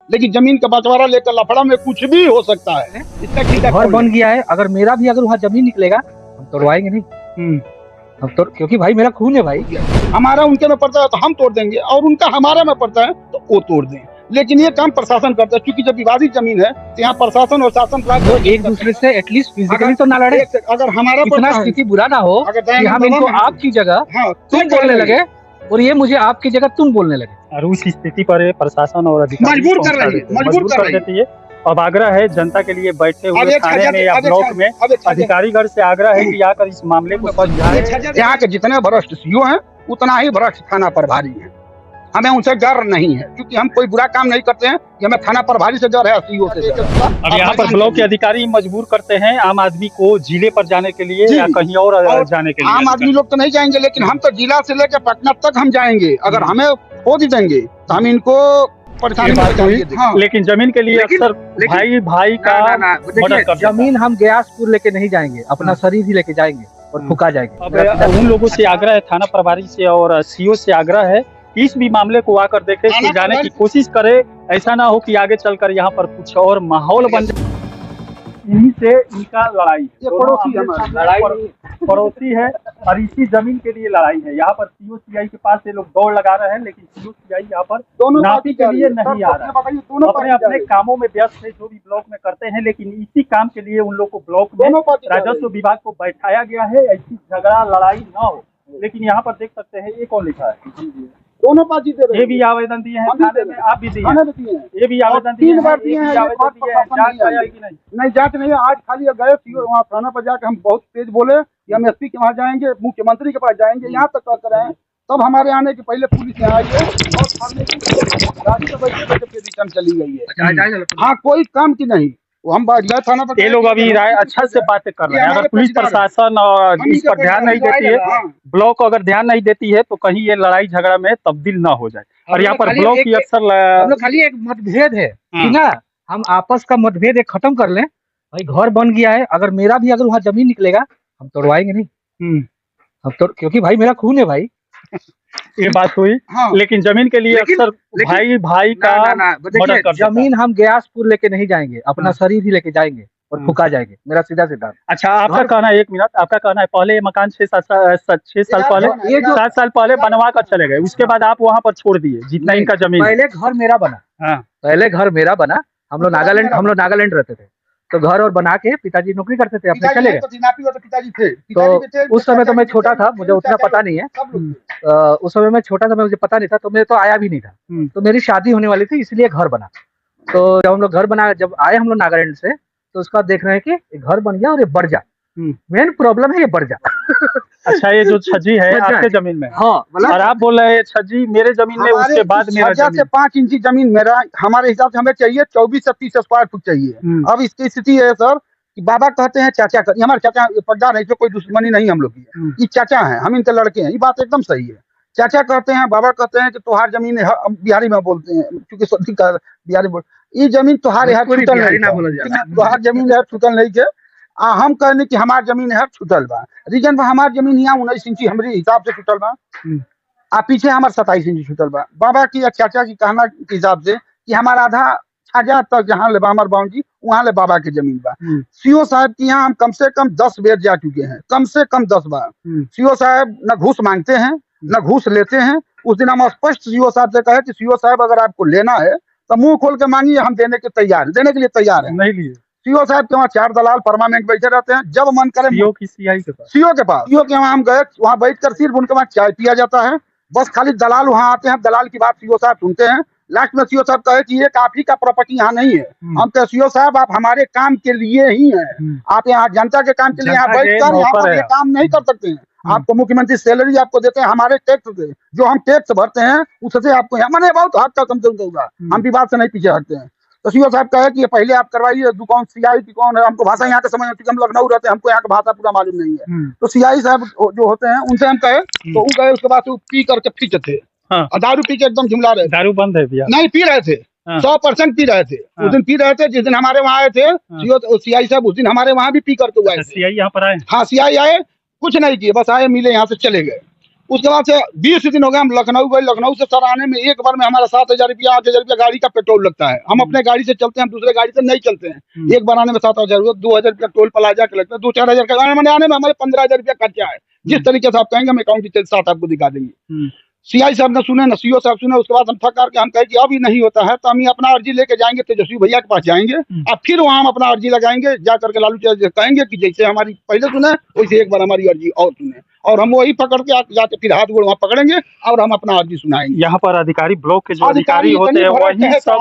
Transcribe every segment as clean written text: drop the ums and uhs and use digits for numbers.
लेकिन जमीन का बंटवारा लेकर लफड़ा में कुछ भी हो सकता है। इसका घर बन गया है, अगर मेरा भी अगर वहाँ जमीन निकलेगा हम तोड़वाएंगे नहीं। हम तो, क्योंकि भाई मेरा खून है भाई। हमारा उनके में पड़ता है तो हम तोड़ देंगे, और उनका हमारा में पड़ता है तो वो तोड़ दें। लेकिन ये काम प्रशासन करता है, क्योंकि जब विवादित जमीन है तो यहाँ प्रशासन और शासन तो एक दूसरे से एटलीस्ट फिजिकली तो ना लड़े। अगर हमारा इतना स्थिति बुरा ना हो कि हम इनको आपकी जगह तुम बोलने लगे और ये मुझे आपकी जगह तुम बोलने लगे। और उस स्थिति पर प्रशासन और अधिकारी मजबूर कर देती है। अब आग्रह है जनता के लिए बैठे हुए थाने में या ब्लॉक में अधिकारीगण से आग्रह है कि आकर इस मामले को समझाएं। यहाँ के जितने भ्रष्ट सीओ हैं उतना ही भ्रष्ट थाना प्रभारी है। हमें उनसे डर नहीं है, क्योंकि हम कोई बुरा काम नहीं करते हैं कि हमें थाना प्रभारी से डर है, सीओ से डर है। अब यहाँ पर ब्लॉक के अधिकारी मजबूर करते हैं आम आदमी को जिले पर जाने के लिए या कहीं और जाने के लिए। आम आदमी लोग तो नहीं जाएंगे, लेकिन हम तो जिला से लेकर पटना तक हम जाएंगे। अगर हमें खोद देंगे तो हम इनको परेशानी। लेकिन जमीन के लिए अक्सर भाई भाई का मर्डर कर। जमीन हम ग्यासपुर लेके नहीं जाएंगे, अपना शरीर ही लेके जाएंगे और फुका जाएंगे। अब उन लोगों से आग्रह है, थाना प्रभारी से और सीओ से आग्रह है कि इस भी मामले को आकर देखे, सुलझाने की कोशिश करे। ऐसा ना हो कि आगे चलकर यहाँ पर कुछ और माहौल बन जाए। इन्हीं से इनका लड़ाई पड़ोसी है और इसी जमीन के लिए लड़ाई है। यहाँ पर सीओ सीआई के पास ये लोग दौड़ लगा रहे हैं, लेकिन सीओ सीआई यहाँ पर नापी के लिए नहीं आ रहा है। अपने अपने कामों में व्यस्त है, जो भी ब्लॉक में करते हैं, लेकिन इसी काम के लिए उन लोग को ब्लॉक में राजस्व विभाग को बैठाया गया है। ऐसी झगड़ा लड़ाई न हो। लेकिन यहाँ पर देख सकते हैं ये कौन लिखा है, दोनों पार्टी दे रहे हैं। ये भी आवेदन दिए हैं थाने में, आप भी दिए हैं, ये भी आवेदन दिए हैं, जांच आया कि नहीं? जांच नहीं है। आज खाली गए वहाँ थाना पर जाकर हम बहुत तेज बोले कि हम एसपी के वहाँ जाएंगे, मुख्यमंत्री के पास जाएंगे, यहाँ तक कराएं। तब हमारे आने के पहले पुलिस यहाँ आई है और गाड़ी से बैठे रिटर्न चली गई है। हाँ, कोई काम की नहीं। हम गए थाना पर, ये लोग अभी अच्छा से बातें कर रहे हैं। अगर पुलिस प्रशासन और इस पर ध्यान नहीं देती है, ब्लॉक अगर ध्यान नहीं देती है, तो कहीं ये लड़ाई झगड़ा में तब्दील ना हो जाए। और यहाँ पर ब्लॉक की अक्सर खाली एक मतभेद है कि ना, हम आपस का मतभेद एक खत्म कर लें। भाई घर बन गया है, अगर मेरा भी अगर वहाँ जमीन निकलेगा हम तोड़वाएंगे नहीं। हम तो, क्योंकि भाई मेरा खून है भाई। ये बात हुई। लेकिन जमीन के लिए अक्सर भाई भाई का मर्डर कर। जमीन हम ग्यासपुर लेके नहीं जाएंगे, अपना शरीर ही लेके जाएंगे और फुका जाएंगे। मेरा सीधा सीधा। अच्छा, आपका कहना है, 1 मिनट, आपका कहना है पहले ये मकान 6 साल पहले 7 साल पहले बनवा कर चले गए, उसके बाद आप वहाँ पर छोड़ दिए जितना इनका जमीन। पहले घर मेरा बना, पहले घर मेरा बना। हम लोग नागालैंड रहते थे, तो घर और बना के पिताजी नौकरी करते थे, अपने चले गए। पिताजी थे तो उस समय तो मैं छोटा था, मुझे उतना पता नहीं है। उस समय मैं छोटा था, मुझे पता नहीं था, तो मैं तो आया भी नहीं था। तो मेरी शादी होने वाली थी, इसलिए घर बना। तो जब हम लोग घर बना, जब आए हम लोग नागालैंड से, तो उसका देख रहे हैं कि घर बन गया और ये बर्जा। मेन प्रॉब्लम है ये बर्जा। अच्छा, ये जो छज्जी है आपके जमीन में? हाँ, और आप बोल रहे हैं छज्जी मेरे जमीन में, उसके बाद मेरा जमीन से 5 इंची जमीन मेरा, हमारे हिसाब से हमें चाहिए 24 से 30 स्क्वायर फुट चाहिए। अब इसकी स्थिति है सर कि बाबा कहते हैं चाचा कर, हमारे चाचा पट्टा नहीं, कोई दुश्मनी नहीं हम लोग की, ये चाचा है, हम इनके लड़के हैं। ये बात एकदम सही है। चाचा कहते हैं, बाबा कहते हैं कि तुहार जमीन है, बिहारी में बोलते हैं, क्योंकि बिहारी बोल, ये जमीन तुहार है, तुहार जमीन है, छूटल नहीं के। हम कहने की हमार जमीन है छूटल बा। रीजन बा हमार जमीन यहाँ 19 इंची हमारे हिसाब से छूटल बा, पीछे हमार 27 इंची छूटल बा। बाबा की या चाचा की कहना के हिसाब से कि हमारा आधा छाजा तक जहाँ ले हमार बाउंड्री, वहाँ ले बाबा की जमीन बा। सीओ साहब की यहाँ हम कम से कम 10 बेर जा चुके हैं, कम से कम 10 बार। सीओ साहब न घूस मांगते हैं न घूस लेते हैं। उस दिन हम स्पष्ट सीओ साहब से कहे कि सीओ साहब अगर आपको लेना है तो मुंह खोल के मांगिए, हम देने के लिए तैयार है। नहीं लिए। सीओ साहब के वहाँ 4 दलाल परमानेंट बैठे रहते हैं, जब मन करे सीओ की सीआई के पास, सीओ के पास, सीओ के वहाँ हम गए, वहाँ बैठकर सिर्फ उनके वहाँ चाय पिया जाता है। बस खाली दलाल वहाँ आते हैं, दलाल की बात सीओ साहब सुनते हैं। लास्ट में सीओ साहब कहे कि ये आप ही का प्रॉपर्टी यहाँ नहीं है। हम कहे सीओ साहब आप हमारे काम के लिए ही हैं, आप यहाँ जनता के काम के लिए यहाँ बैठकर यहाँ पर ये काम नहीं कर सकते हैं। आपको मुख्यमंत्री सैलरी आपको देते हैं हमारे टैक्स से, जो हम टैक्स भरते हैं उससे आपको यहाँ मैंने बहुत हद तक समझ होगा। हम भी बात से नहीं पीछे हटते हैं। तो सीओ साहब कहे कि ये पहले आप करवाइए, कौन सीआई की कौन है, हमको भाषा यहाँ के समझ, हम लखनऊ रहते हैं, हमको यहाँ की भाषा पूरा मालूम नहीं है। तो सीआई साहब जो होते हैं उनसे हम कहे, तो वो गए, उसके बाद पी करके फिट थे। दारू पी के एकदम झुमला रहे। दारू बंद है भैया? नहीं, पी रहे थे, 100% पी रहे थे। उस दिन पी रहे थे जिस दिन हमारे वहाँ आए थे सीआई साहब, उस दिन हमारे वहाँ भी पी करके हुआ। सीआई यहाँ पर आए? हाँ, सीआई आए, कुछ नहीं किए, बस आए, मिले, यहाँ से चले गए। उसके बाद से 20 दिन हो गए हम लखनऊ गए। लखनऊ से सर आने में एक बार में हमारा 7,000 रुपया 8,000 रुपया गाड़ी का पेट्रोल लगता है। हम अपने गाड़ी से चलते हैं, हम दूसरे गाड़ी से नहीं चलते हैं। एक बार आने में 7,000 रुपया, 2,000 रुपया टोल प्लाजा के लगता है, 2-4 हजार का आने में हमारे 15,000 रुपया खर्चा है। जिस तरीके से आप कहेंगे हम अकाउंट डिटेल साथ आपको दिखा देंगे। सीआई साहब ने सुने, न सीओ साहब सुने। उसके बाद हम थक करके हम कहे कि अब ही नहीं होता है तो हम ही अपना अर्जी लेके जाएंगे तेजस्वी भैया के पास जाएंगे और फिर वहाँ हम अपना अर्जी लगाएंगे। जा करके लालू यादव कहेंगे कि जैसे हमारी पहले सुने वैसे एक बार हमारी अर्जी और सुने, और हम वही पकड़ के जाके फिर हाथ गोड़ वहाँ पकड़ेंगे और हम अपना अर्जी सुनाएंगे। यहाँ पर अधिकारी, ब्लॉक के जो अधिकारी होते हैं वही सब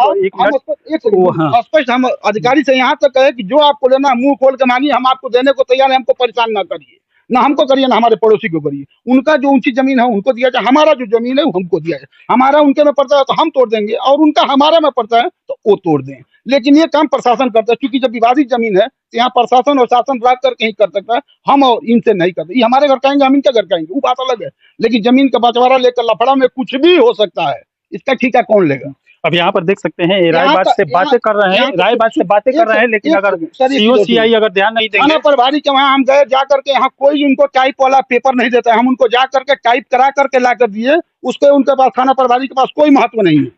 स्पष्ट हम अधिकारी से यहाँ तक कहे कि जो आपको लेना मुंह खोल के मांगिए, हम आपको देने को तैयार है। हमको परेशान ना करिए, ना हमको करिए ना हमारे पड़ोसी को करिए। उनका जो ऊंची जमीन है उनको दिया जाए, हमारा जो जमीन है वो हमको दिया जाए। हमारा उनके में पड़ता है तो हम तोड़ देंगे, और उनका हमारे में पड़ता है तो वो तोड़ दें। लेकिन ये काम प्रशासन करता है, क्योंकि जब विवादित जमीन है तो यहाँ प्रशासन और शासन रात करके ही कर सकता है। हम और इनसे नहीं करते। ये हमारे घर कहेंगे, हम इनके घर कहेंगे, वो बात अलग है। लेकिन जमीन का बंटवारा लेकर लफड़ा में कुछ भी हो सकता है, इसका ठेका कौन लेगा? अब यहाँ पर देख सकते हैं रायबाग से बातें कर रहे हैं, रायबाग से बातें कर रहे हैं, लेकिन अगर सीओसीआई अगर ध्यान नहीं देंगे। थाना प्रभारी के वहाँ हम गए, जा करके यहाँ कोई उनको टाइप वाला पेपर नहीं देता है। हम उनको जा करके टाइप करा करके ला कर दिए, उसके उनके पास थाना प्रभारी के पास कोई महत्व नहीं है।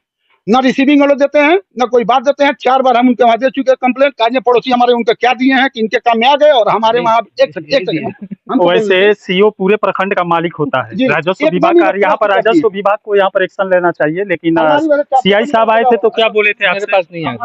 न रिसीविंग वाले देते हैं न कोई बात देते हैं। 4 बार हम उनके वहाँ दे चुके हैं कंप्लेंट। काजे पड़ोसी हमारे उनके क्या दिए हैं कि इनके काम में आ गए और हमारे वहाँ वैसे सीओ पूरे प्रखंड का मालिक होता है, राजस्व विभाग का। यहाँ पर राजस्व विभाग को यहाँ पर एक्शन लेना चाहिए। लेकिन सीआई साहब आए थे तो क्या बोले थे? आपके पास नहीं आए,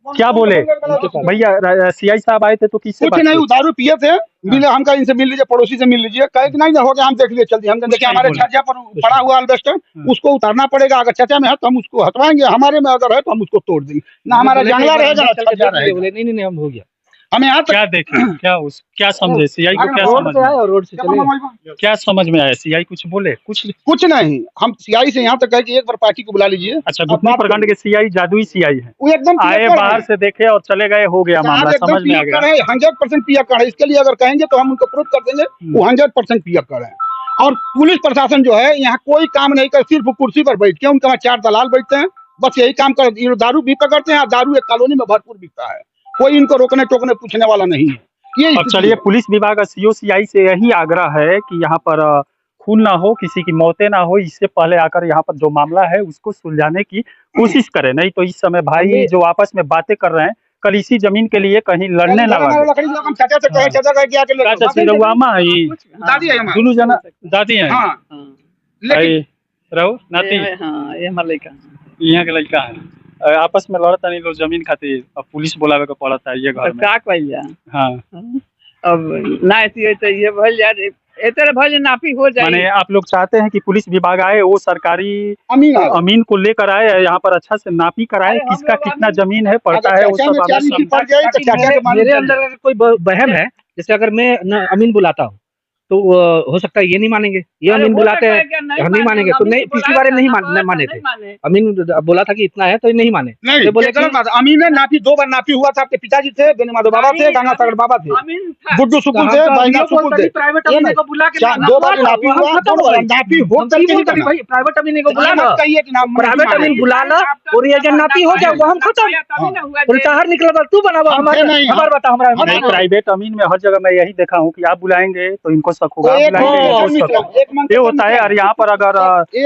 क्या बोले भैया? सीआई साहब आए थे तो किससे कुछ नहीं, दारू पिए थे, मिले हमका, इनसे मिल लीजिए, पड़ोसी से मिल लीजिए। कहे कि नहीं हो गया, हम देख लिए, चल दिए। हम देखिए हमारे छज्जा पर पड़ा हुआ अल्बेस्टर, उसको उतारना पड़ेगा। अगर छज्जा में है तो हम उसको हटवाएंगे, हमारे में अगर है तो हम उसको तोड़ देंगे। ना हमारा जंगला रहेगा ना छज्जा रहेगा। नहीं हम हो गया। हमें यहाँ क्या देखे, क्या समझे सीआई को? क्या समझ में आया? रोड से चले, क्या समझ में आया? सीआई कुछ बोले? कुछ नहीं। हम सीआई से यहाँ तक कहे कि एक बार पार्टी को बुला लीजिए। अच्छा, गुटनी प्रखंड के सीआई जादुई सीआई है, वो एकदम आए बाहर से देखे और चले गए, हो गया मामला, समझ में आ गया। 100% पियक्कड़ है। इसके लिए अगर कहेंगे तो हम उनको प्रूफ कर देंगे वो 100% पियक्कड़ है। और पुलिस प्रशासन जो है यहाँ कोई काम नहीं कर, सिर्फ कुर्सी पर बैठ के उनके वहाँ 4 दलाल बैठते हैं, बस यही काम कर। दारू भी पकड़ते हैं, दारू एक कॉलोनी में भरपूर बिकता है, कोई इनको रोकने टोकने पूछने वाला नहीं है। ये अब चलिए, पुलिस विभाग का सीओसीआई से यही आग्रह है कि यहाँ पर खून ना हो, किसी की मौतें ना हो, इससे पहले आकर यहाँ पर जो मामला है उसको सुलझाने की कोशिश करें। नहीं तो इस समय भाई जो आपस में बातें कर रहे हैं, कल इसी जमीन के लिए कहीं लड़ने ना लगे। दोनों जना दादी है, रहो नाती, ये हमारा लड़का, यहाँ के लड़का है। आपस में लड़ता नहीं लोग जमीन खातिर, अब पुलिस बुलावे का पड़ता है ये घर में। का कहिया? हाँ, अब ना तो ये भल जाए, इतने भल नापी हो जाए। माने आप लोग चाहते हैं कि पुलिस विभाग आए, वो सरकारी अमीन को लेकर आए, यहाँ पर अच्छा से नापी कराए, किसका कितना जमीन है पड़ता है वो सब। मेरे अंदर अगर कोई बहम है, जैसे अगर मैं अमीन बुलाता हूँ तो हो सकता है ये नहीं मानेंगे, ये अमीन बुलाते हैं हम नहीं मानेंगे। तो नहीं, पिछली बार नहीं माने थे। अमीन बोला था कि इतना है तो ये नहीं माने। नहीं बोले अमीन ने नापी, 2 बार नापी हुआ था। आपके पिताजी थे, बेनी माधव बाबा थे, गंगा सागर बाबा थे, गुड्डू सुकुल थे, भाईना सुकुल थे। 2 बार नापी हुआ, नापी हो प्राइवेट अमीन को बुला लो, प्राइवेट अमीन बुला लो और ये जन नापी हो जाए, वो हम खत्म। चाहर निकला तू बनावा, हमारे बता। हमारा प्राइवेट अमीन में हर जगह मैं यही देखा हूँ कि आप बुलाएंगे तो इनको शक होगा, ये होता है। और यहाँ पर अगर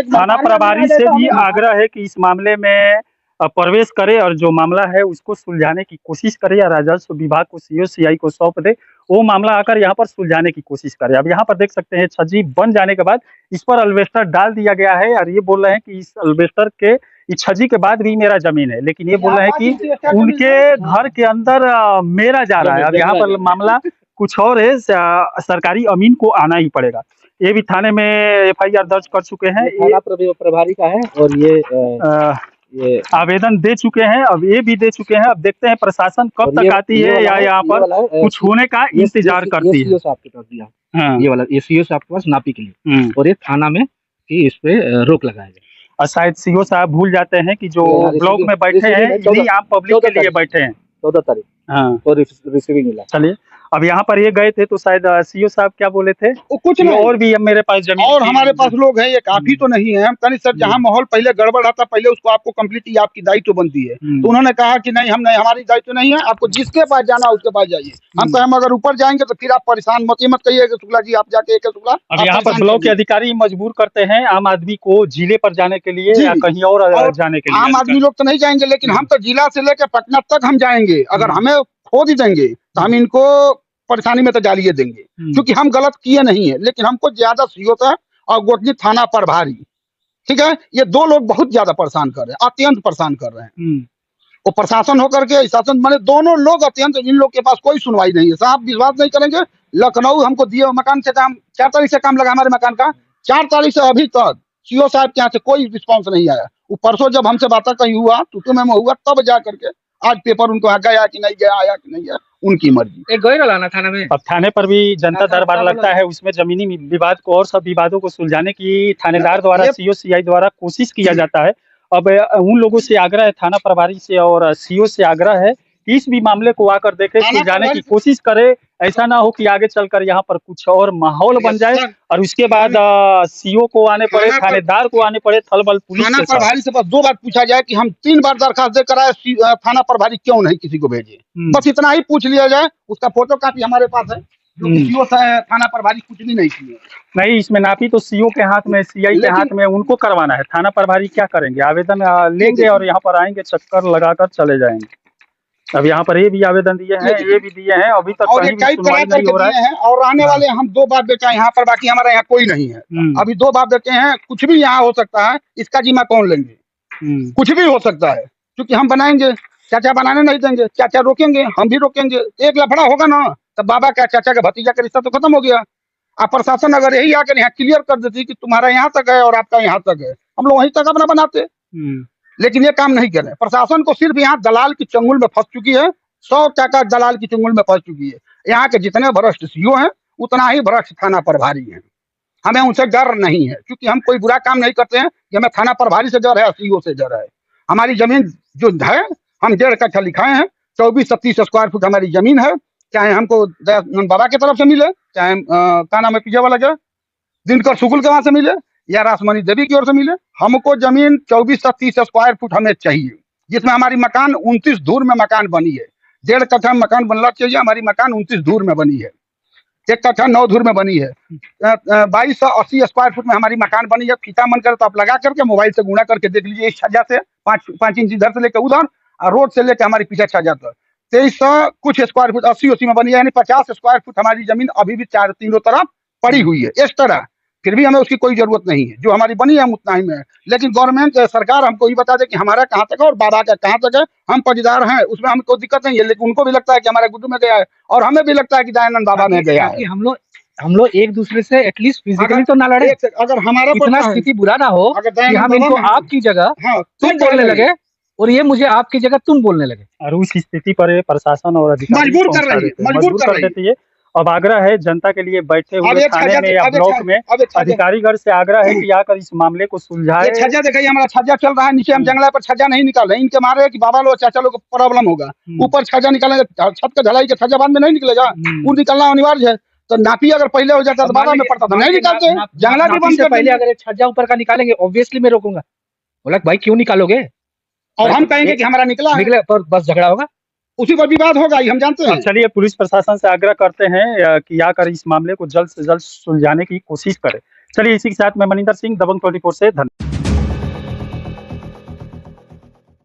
थाना प्रभारी से भी आग्रह है कि इस मामले में प्रवेश करे और जो मामला है उसको सुलझाने की कोशिश करे, या राजस्व विभाग को सीओसीआई को सौंप दे, वो मामला आकर यहाँ पर सुलझाने की कोशिश करे। अब यहाँ पर देख सकते हैं छज्जी बन जाने के बाद इस पर अल्बेस्टर डाल दिया गया है, और ये बोल रहे हैं कि इस अल्बेस्टर के, इस छज्जी के बाद भी मेरा जमीन है, लेकिन ये बोल रहे हैं कि उनके घर के अंदर मेरा जा रहा है। अब यहाँ पर मामला कुछ और है, सरकारी अमीन को आना ही पड़ेगा। ये भी थाने में एफआईआर दर्ज कर चुके हैं, थाना प्रभारी का है, और ये आवेदन दे चुके हैं, अब ये भी दे चुके हैं। अब देखते हैं प्रशासन कब तक आती है या यहाँ पर कुछ होने का इंतजार करती है। आपके पास दिया ये वाला, ये सीओ साहब के पास नापी के लिए, और ये थाना में कि इस पे रोक लगाया जाए। और शायद सीओ साहब भूल जाते हैं कि जो ब्लॉक में बैठे हैं, आम पब्लिक के लिए बैठे हैं। 14 तारीख हाँ वो रिसीविंग मिला। चलिए, अब यहाँ पर ये गए थे तो शायद सीओ साहब क्या बोले थे, वो कुछ कि नहीं, और भी अब मेरे पास जमीन और थी। हमारे पास लोग हैं, ये काफी तो नहीं है कहीं सर, जहाँ माहौल पहले गड़बड़ आता पहले उसको आपको कम्प्लीटली आपकी दायित्व बनती है। तो उन्होंने कहा कि नहीं, हम नहीं, हमारी दायित्व नहीं है, आपको जिसके पास जाना उसके पास जाइए। हम कहे हम अगर ऊपर जाएंगे तो फिर आप परेशान मत कहिए कि शुक्ला जी आप जाके शुक्ला। अब यहाँ पर ब्लॉक के अधिकारी मजबूर करते हैं आम आदमी को जिले पर जाने के लिए या कहीं और जाने के लिए। आम आदमी लोग तो नहीं जाएंगे, लेकिन हम तो जिला से लेकर पटना तक हम जाएंगे। अगर हमें खोद ही देंगे तो हम इनको परेशानी में तो डालिए देंगे, क्योंकि हम गलत किए नहीं है। लेकिन हमको ज्यादा सीओ साहब और गोटनी थाना प्रभारी, ठीक है, ये दो लोग बहुत ज्यादा परेशान कर रहे हैं, अत्यंत परेशान कर रहे हैं। वो प्रशासन होकर के शासन, माने दोनों लोग अत्यंत, इन लोग के पास कोई सुनवाई नहीं है साहब, विश्वास नहीं करेंगे। लखनऊ हमको दिए मकान से काम 4 तारीख से काम लगा हमारे मकान का, 4 तारीख से अभी तक सीओ साहब के यहाँ से कोई रिस्पॉन्स नहीं आया। वो परसों जब हमसे बात कहीं हुआ तो में हुआ, तब जा करके आज पेपर उनको गया कि नहीं गया, आया कि नहीं गया, उनकी मर्जी। एक गए लाना थाना में, अब थाने पर भी जनता दरबार लगता है, उसमें जमीनी विवाद को और सब विवादों को सुलझाने की थानेदार द्वारा सीओ सीआई द्वारा कोशिश किया जाता है। अब उन लोगों से आग्रह है, थाना प्रभारी से और सीओ से आग्रह है कि इस भी मामले को आकर देखे, सुलझाने की कोशिश करे। ऐसा ना हो कि आगे चलकर यहाँ पर कुछ और माहौल बन जाए और उसके बाद सीओ को आने पड़े, थानेदार को आने पड़े, थल बल पुलिस थाना प्रभारी से बस 2 बार पूछा जाए कि हम 3 बार दरखास्त देकर आए, थाना प्रभारी क्यों नहीं किसी को भेजे, बस इतना ही पूछ लिया जाए। उसका फोटो कॉपी हमारे पास है, जो सीओ थाना प्रभारी कुछ भी नहीं किए। नहीं, इसमें नापी तो सीओ के हाथ में, सीआई के हाथ में, उनको करवाना है। थाना प्रभारी क्या करेंगे, आवेदन लेंगे और यहाँ पर आएंगे, चक्कर लगाकर चले जाएंगे। अब यहाँ पर ये भी आवेदन दिए हैं, ये भी दिए हैं, अभी तक कहीं भी सुनवाई नहीं हो रहा है। और आने वाले हम 2 बार बेटा यहाँ पर, बाकी हमारे यहाँ कोई नहीं है। अभी 2 बार बेटे हैं, कुछ भी यहाँ हो सकता है, इसका जिम्मा कौन लेंगे? कुछ भी हो सकता है, क्योंकि हम बनाएंगे, चाचा बनाने नहीं देंगे, चाचा रोकेंगे, हम भी रोकेंगे, एक लफड़ा होगा ना, तब बाबा का चाचा का भतीजा का रिश्ता तो खत्म हो गया। अब प्रशासन अगर यही आकर यहाँ क्लियर कर देती कि तुम्हारा यहाँ तक है और आपका यहाँ तक है, हम लोग वहीं तक अपना बनाते। लेकिन ये काम नहीं कर रहे। प्रशासन को सिर्फ यहाँ दलाल की चंगुल में फंस चुकी है, 100 टका दलाल की चंगुल में फंस चुकी है। यहाँ के जितने भ्रष्ट सीओ हैं उतना ही भ्रष्ट थाना प्रभारी हैं। हमें उनसे डर नहीं है, क्योंकि हम कोई बुरा काम नहीं करते हैं कि हमें थाना प्रभारी से डर है, सीओ से डर है। हमारी जमीन जो है, हम 1.5 कट्ठा लिखाए हैं, 24-30 स्क्वायर फुट हमारी जमीन है। चाहे हमको दयानंद बाबा की तरफ से मिले, चाहे का नाम है पीछे वाला क्या, दिनकर शुक्ल के वहां से मिले, या रासमणि देवी की ओर से मिले, हमको जमीन 24-30 स्क्वायर फुट हमें चाहिए, जिसमें हमारी मकान 29 धूर में मकान बनी है। 1.5 कट्ठा मकान बनना चाहिए, हमारी मकान 29 धूर में बनी है। 1 कट्ठा 9 धूर में बनी है। 2280 स्क्वायर फुट में हमारी मकान बनी है। फीता मन कर तो आप लगा करके मोबाइल से गुणा करके देख लीजिए, इस छज्जा से 5 इंच इधर से लेकर उधर, और रोड से लेकर हमारी पीछे छज्जा तक 2300 कुछ स्क्वायर फुट 80 में बनी है, यानी 50 स्क्वायर फुट हमारी जमीन अभी भी तीनों तरफ पड़ी हुई है। इस तरह फिर भी हमें उसकी कोई जरूरत नहीं है, जो हमारी बनी है हम उतना ही में है। लेकिन गवर्नमेंट सरकार हमको ये बता दे कि हमारा कहाँ तक है और बाबा का कहाँ तक है। हम पटीदार हैं, उसमें हमें कोई दिक्कत नहीं है, लेकिन उनको भी लगता है कि हमारा गुड्डू में गया है, और हमें भी लगता है कि दयानंद बाबा में गया है। हम लोग एक दूसरे से एटलीस्ट फिजिकली तो ना लड़े। अगर हमारा इतना स्थिति बुरा ना हो कि हम इनको आपकी जगह तुम बोलने लगे और ये मुझे आपकी जगह तुम बोलने लगे, और उस स्थिति पर प्रशासन और अधिकारी मजबूर कर देती है। अब आग्रह है जनता के लिए बैठे हुए थाने में या ब्लॉक में अधिकारीगण से आग्रह है कि आकर इस मामले को सुलझाए। छज्जा देखिए, हमारा छज्जा चल रहा है, नीचे हम जंगला पर छज्जा नहीं निकाल रहे, इनके मारे कि बाबा लोग चाचा लोग को प्रॉब्लम होगा। ऊपर छज्जा निकालेंगे, छत का ढलाई के छज्जा बाद में नहीं निकलेगा, वो निकलना अनिवार्य है। तो नापी अगर पहले हो जाता तो बाबा में पड़ता था, नहीं निकालते। जंगला भी बंद पहले अगर छज्जा ऊपर का निकालेंगे ऑब्वियसली मैं रोकूंगा, बोला भाई क्यों निकालोगे, और हम कहेंगे कि हमारा निकले पर बस झगड़ा होगा, उसी पर विवाद होगा, हम जानते हैं। चलिए, पुलिस प्रशासन से आग्रह करते हैं कि आकर इस मामले को जल्द से जल्द सुलझाने की कोशिश करें। चलिए, इसी के साथ मैं मनिंदर सिंह, दबंग 24 से धन्यवाद।